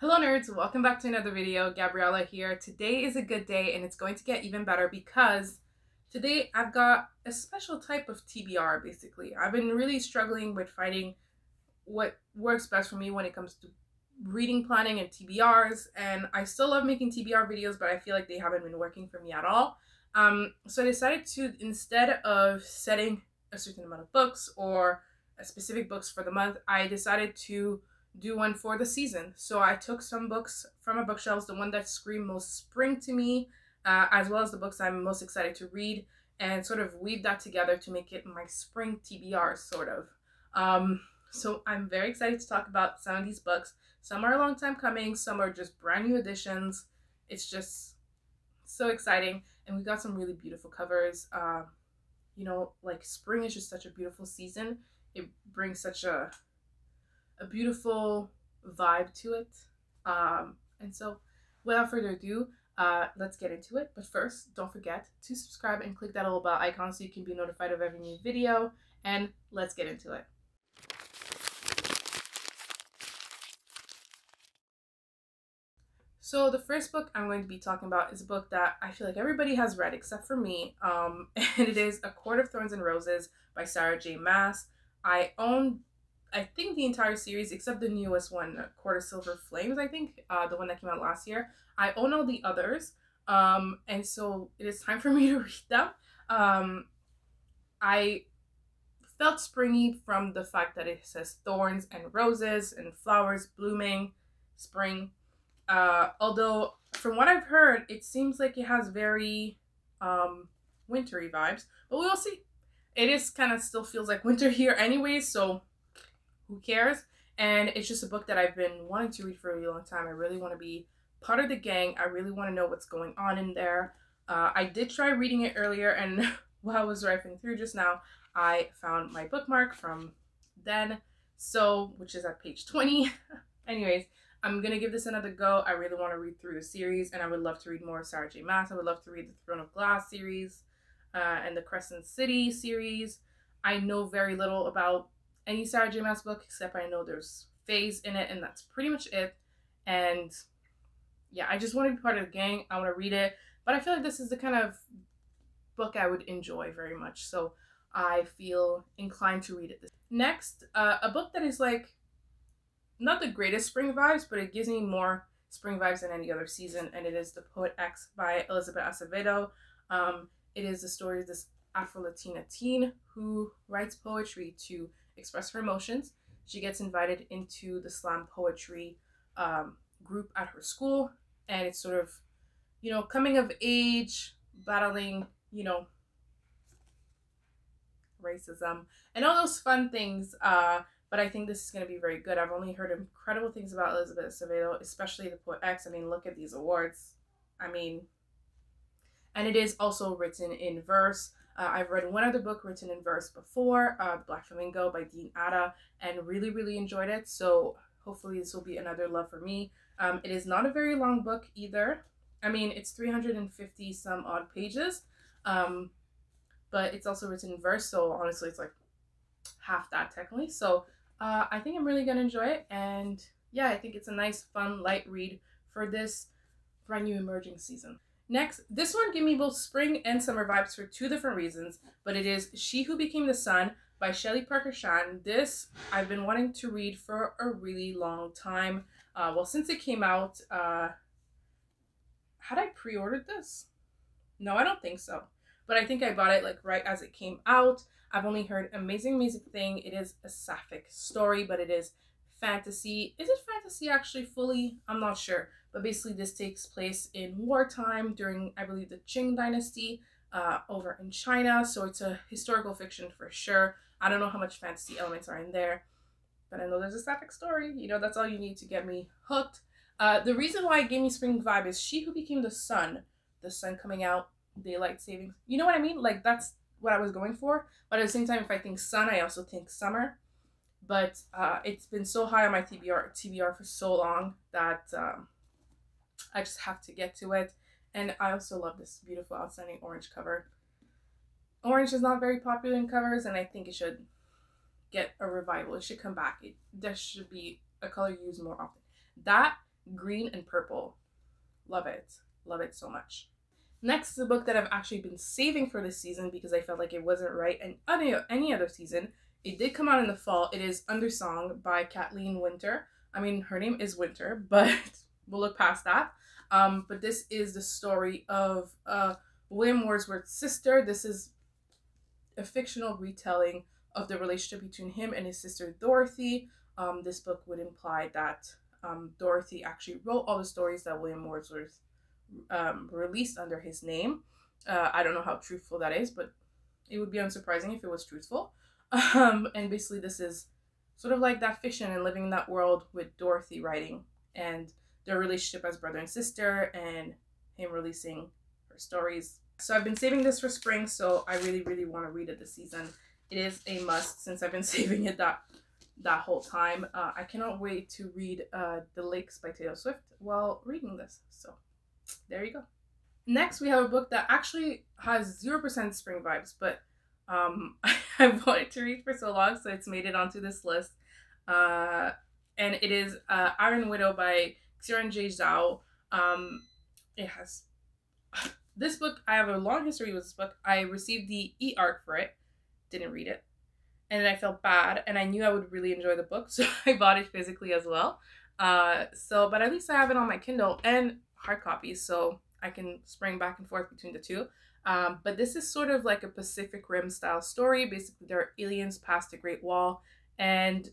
Hello nerds, welcome back to another video. Gabriella here. Today is a good day and it's going to get even better because today I've got a special type of TBR basically. I've been really struggling with finding what works best for me when it comes to reading planning and TBRs, and I still love making TBR videos, but I feel like they haven't been working for me at all. So I decided to, instead of setting a certain amount of books or a specific books for the month, I decided to do one for the season. So I took some books from my bookshelves, the one that scream most spring to me, as well as the books I'm most excited to read, and sort of weave that together to make it my spring TBR, sort of. So I'm very excited to talk about some of these books. Some are a long time coming, some are just brand new additions. It's just so exciting, and we got some really beautiful covers. You know, like spring is just such a beautiful season. It brings such a beautiful vibe to it. And so without further ado, let's get into it. But first, don't forget to subscribe and click that little bell icon so you can be notified of every new video, and let's get into it. So the first book I'm going to be talking about is a book that I feel like everybody has read except for me, and it is A Court of Thorns and Roses by Sarah J. Maas. I own, I think, the entire series except the newest one, Court of Silver Flames, I think, the one that came out last year. I own all the others, and so it is time for me to read them. I felt springy from the fact that it says thorns and roses and flowers blooming, spring. Although from what I've heard, it seems like it has very wintry vibes, but we'll see. It is kind of still feels like winter here anyways, so who cares? And it's just a book that I've been wanting to read for a really long time. I really want to be part of the gang. I really want to know what's going on in there. I did try reading it earlier, and while I was rifling through just now, I found my bookmark from then, so which is at page 20. Anyways, I'm gonna give this another go. I really want to read through the series, and I would love to read more of Sarah J. Maas. I would love to read the Throne of Glass series and the Crescent City series. I know very little about any Sarah J. Maas book, except I know there's Phase in it, and that's pretty much it. And yeah, I just want to be part of the gang. I want to read it, but I feel like this is the kind of book I would enjoy very much, so I feel inclined to read it. Next, a book that is like not the greatest spring vibes, but it gives me more spring vibes than any other season, and it is The Poet X by Elizabeth Acevedo. It is the story of this Afro-Latina teen who writes poetry to express her emotions. She gets invited into the slam poetry group at her school, and it's sort of, you know, coming of age, battling, you know, racism and all those fun things. But I think this is going to be very good. I've only heard incredible things about Elizabeth Acevedo, especially The Poet X. I mean, look at these awards. I mean, and it is also written in verse. I've read one other book written in verse before, The Black Flamingo by Dean Atta, and really enjoyed it. So hopefully this will be another love for me. It is not a very long book either. I mean, it's 350 some odd pages, but it's also written in verse. So honestly, it's like half that technically. So I think I'm really gonna enjoy it, and yeah, I think it's a nice, fun, light read for this brand new emerging season. Next, this one gave me both spring and summer vibes for two different reasons, but it is She Who Became the Sun by Shelley Parker Shan. This I've been wanting to read for a really long time. Well, since it came out, had I pre-ordered this? No, I don't think so, but I think I bought it like right as it came out. I've only heard amazing thing. It is a sapphic story, but it is fantasy. Is it fantasy actually fully? I'm not sure. But basically this takes place in wartime during, I believe, the Qing dynasty over in China. So it's a historical fiction for sure. I don't know how much fantasy elements are in there, but I know there's a sapphic story. You know, that's all you need to get me hooked. The reason why it gave me spring vibe is She Who Became the sun coming out, daylight savings. You know what I mean? Like, that's what I was going for. But at the same time, if I think sun, I also think summer. But it's been so high on my TBR for so long that I just have to get to it. And I also love this beautiful, outstanding orange cover. Orange is not very popular in covers, and I think it should get a revival. It should come back. There should be a color used more often. That green and purple. Love it. Love it so much. Next is a book that I've actually been saving for this season because I felt like it wasn't right in any other season. It did come out in the fall. It is Undersong by Kathleen Winter. I mean, her name is Winter, but we'll look past that. But this is the story of William Wordsworth's sister. This is a fictional retelling of the relationship between him and his sister Dorothy. This book would imply that Dorothy actually wrote all the stories that William Wordsworth released under his name. I don't know how truthful that is, but it would be unsurprising if it was truthful. And basically this is sort of like that fiction and living in that world with Dorothy writing and their relationship as brother and sister and him releasing her stories. So I've been saving this for spring, so I really, really want to read it this season. It is a must since I've been saving it that whole time. I cannot wait to read The Lakes by Taylor Swift while reading this. So there you go. Next, we have a book that actually has 0% spring vibes, but I've wanted to read for so long, so it's made it onto this list. And it is Iron Widow by Xiran J. Zhao. It has... This book, I have a long history with this book. I received the e-arc for it, didn't read it, and then I felt bad, and I knew I would really enjoy the book, so I bought it physically as well. But at least I have it on my Kindle and hard copies, so I can spring back and forth between the two. But this is sort of like a Pacific Rim style story. Basically, there are aliens past the Great Wall, and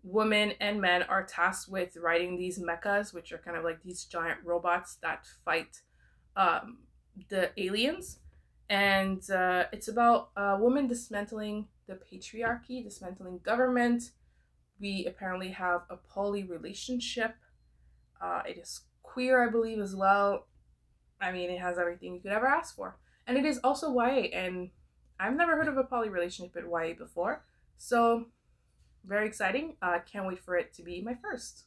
women and men are tasked with riding these mechas, which are kind of like these giant robots that fight the aliens. And it's about women dismantling the patriarchy, dismantling government. We apparently have a poly relationship. It is queer, I believe, as well. I mean, it has everything you could ever ask for. And it is also YA, and I've never heard of a poly relationship in YA before. So, very exciting. Can't wait for it to be my first.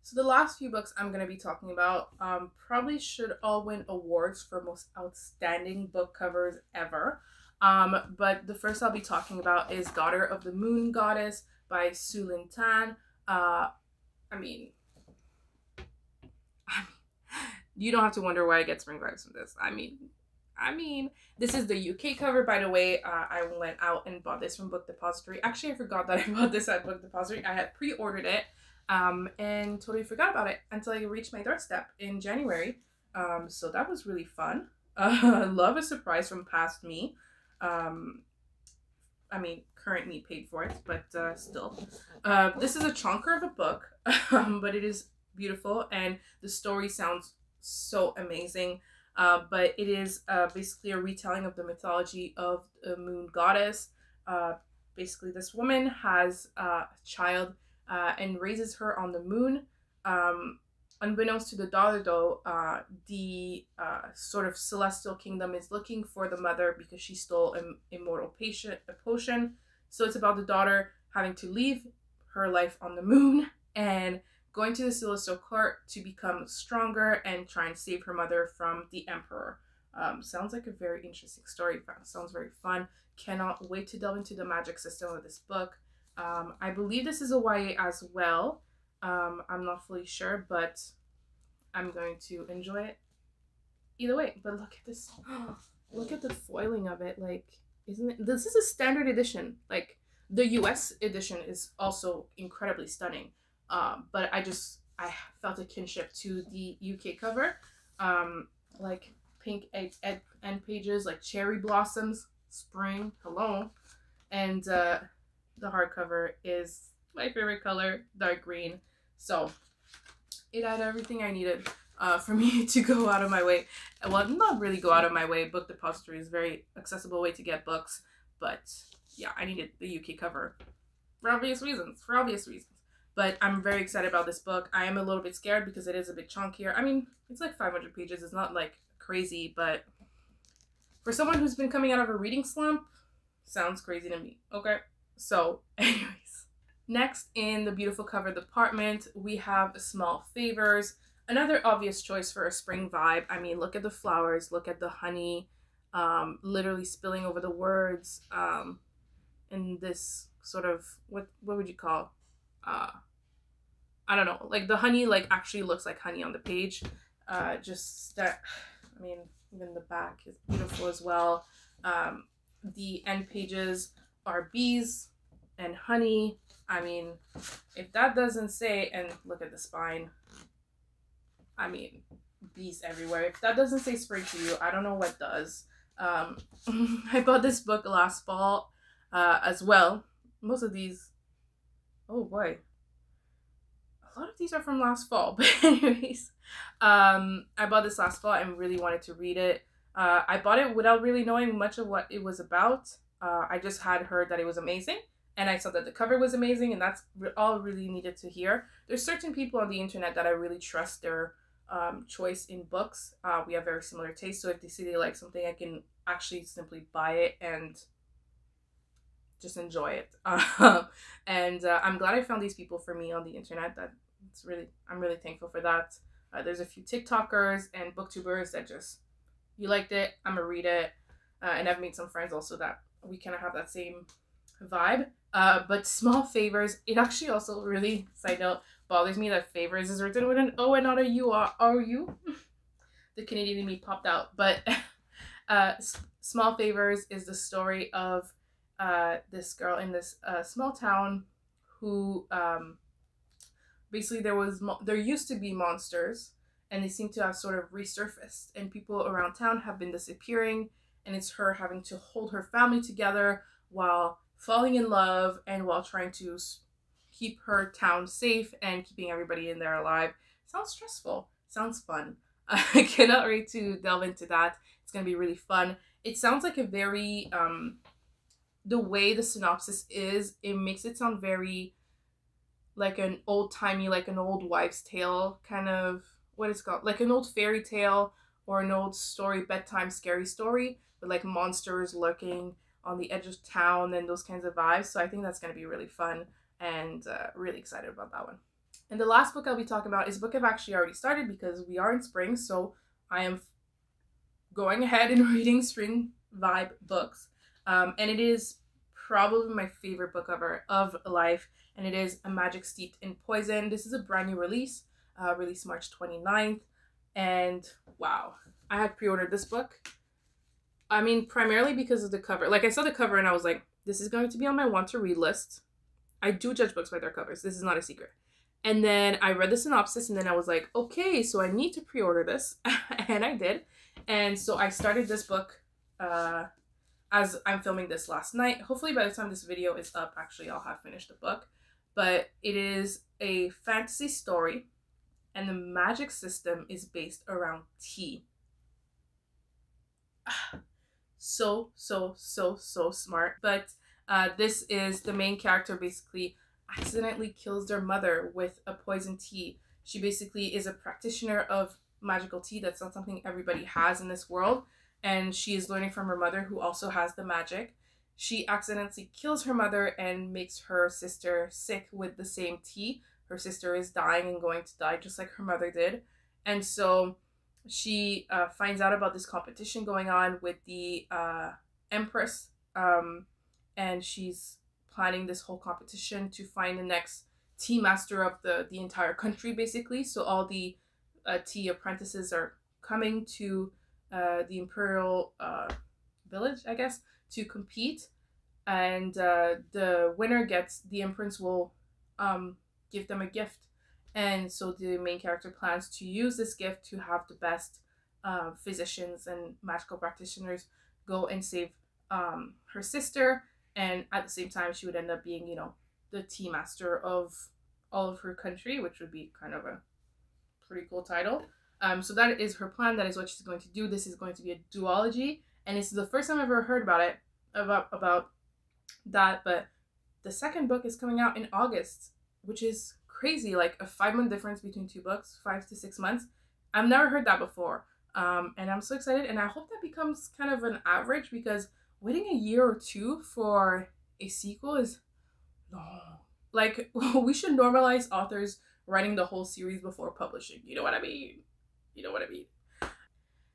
So the last few books I'm going to be talking about probably should all win awards for most outstanding book covers ever. But the first I'll be talking about is Daughter of the Moon Goddess by Su Lin Tan. I mean, you don't have to wonder why I get spring vibes from this. I mean, this is the UK cover, by the way. I went out and bought this from Book Depository. Actually, I forgot that I bought this at Book Depository. I had pre-ordered it and totally forgot about it until I reached my doorstep in January. So that was really fun. Love a surprise from past me. I mean, current me paid for it, but still. This is a chunker of a book, but it is beautiful and the story sounds so amazing. But it is basically a retelling of the mythology of the moon goddess. Basically, this woman has a child and raises her on the moon. Unbeknownst to the daughter, though, the sort of celestial kingdom is looking for the mother because she stole an immortal potion. So it's about the daughter having to leave her life on the moon and going to the celestial court to become stronger and try and save her mother from the emperor. Sounds like a very interesting story. Sounds very fun. Cannot wait to delve into the magic system of this book. I believe this is a YA as well. I'm not fully sure, but I'm going to enjoy it either way. But look at this. Look at the foiling of it. Like, isn't it? This is a standard edition. Like, the US edition is also incredibly stunning. But I felt a kinship to the UK cover. Like pink end pages, like cherry blossoms, spring, hello. And the hardcover is my favorite color, dark green. So it had everything I needed for me to go out of my way. Well, not really go out of my way. Book Depository is a very accessible way to get books. But yeah, I needed the UK cover for obvious reasons. But I'm very excited about this book. I am a little bit scared because it is a bit chunkier. I mean, it's like 500 pages. It's not like crazy, but for someone who's been coming out of a reading slump, sounds crazy to me. Okay, so anyways. Next in the beautiful cover department, we have Small Favors. Another obvious choice for a spring vibe. I mean, look at the flowers, look at the honey, literally spilling over the words, and this sort of, what would you call, I don't know, like the honey like actually looks like honey on the page. Just that, I mean, even the back is beautiful as well. The end pages are bees and honey. I mean, if that doesn't say, and look at the spine, I mean, bees everywhere. If that doesn't say spring to you, I don't know what does. I bought this book last fall as well. Most of these, oh boy, a lot of these are from last fall. But anyways, I bought this last fall and really wanted to read it. I bought it without really knowing much of what it was about. I just had heard that it was amazing, and I saw that the cover was amazing, and that's all really needed to hear. There's certain people on the internet that I really trust their choice in books. We have very similar tastes, so if they say they like something, I can actually simply buy it and just enjoy it. And I'm glad I found these people for me on the internet. I'm really thankful for that. There's a few TikTokers and booktubers that just, you liked it, I'm gonna read it. And I've made some friends also that we kind of have that same vibe. But Small Favors, it actually also really, side note, bothers me that Favors is written with an O and not a U. Are you? The Canadian in me popped out. But Small Favors is the story of this girl in this small town who basically there used to be monsters, and they seem to have sort of resurfaced, and people around town have been disappearing, and it's her having to hold her family together while falling in love and while trying to keep her town safe and keeping everybody in there alive. Sounds stressful. Sounds fun. I cannot wait to delve into that. It's gonna be really fun. It sounds like a very the way the synopsis is, it makes it sound very like an old-timey, like an old wives' tale kind of, what it's called, like an old fairy tale or an old story, bedtime scary story with like monsters lurking on the edge of town and those kinds of vibes. So I think that's going to be really fun, and really excited about that one. And the last book I'll be talking about is a book I've actually already started because we are in spring, so I am going ahead and reading spring vibe books. And it is probably my favorite book ever of life, and it is A Magic Steeped in Poison. This is a brand new release, released March 29th, and wow, I had pre-ordered this book. I mean, primarily because of the cover. Like, I saw the cover and I was like, this is going to be on my want to read list. I do judge books by their covers. This is not a secret. And then I read the synopsis, and then I was like, okay, so I need to pre-order this. And I did. And so I started this book as I'm filming this last night. Hopefully by the time this video is up, actually, I'll have finished the book. But it is a fantasy story, and the magic system is based around tea. So smart. But this is the main character basically accidentally kills their mother with a poison tea. She basically is a practitioner of magical tea. That's not something everybody has in this world, and she is learning from her mother, who also has the magic. She accidentally kills her mother and makes her sister sick with the same tea. Her sister is dying and going to die just like her mother did. And so she finds out about this competition going on with the Empress, and she's planning this whole competition to find the next tea master of the entire country, basically. So all the tea apprentices are coming to the imperial village, I guess, to compete, and the winner gets, the empress will give them a gift. And so the main character plans to use this gift to have the best physicians and magical practitioners go and save her sister, and at the same time she would end up being, you know, the tea master of all of her country, which would be kind of a pretty cool title. So that is her plan. That is what she's going to do. This is going to be a duology, and this is the first time I've ever heard about it, about that. But the second book is coming out in August, which is crazy. Like a 5-month difference between two books, 5 to 6 months. I've never heard that before, and I'm so excited. And I hope that becomes kind of an average, because waiting a year or two for a sequel is long. Like, we should normalize authors writing the whole series before publishing. You know what I mean? You know what I mean?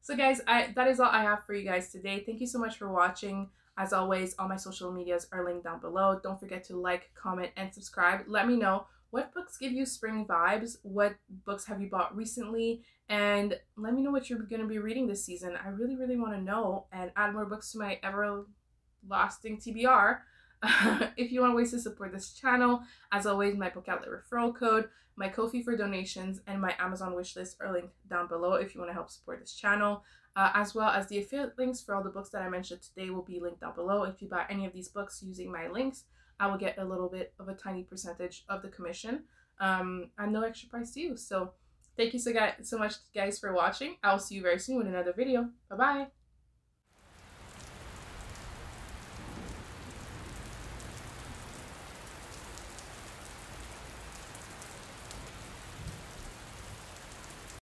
So guys, that is all I have for you guys today. Thank you so much for watching. As always, all my social medias are linked down below. Don't forget to like, comment, and subscribe. Let me know what books give you spring vibes? What books have you bought recently? And let me know what you're going to be reading this season. I really, really want to know, and add more books to my everlasting TBR. If you want ways to support this channel, as always, my book outlet referral code, my Ko-fi for donations, and my Amazon wishlist are linked down below if you want to help support this channel. As well as the affiliate links for all the books that I mentioned today will be linked down below. If you buy any of these books using my links, I will get a little bit of a tiny percentage of the commission, and no extra price to you. So thank you so much, guys, for watching. I will see you very soon in another video. Bye bye.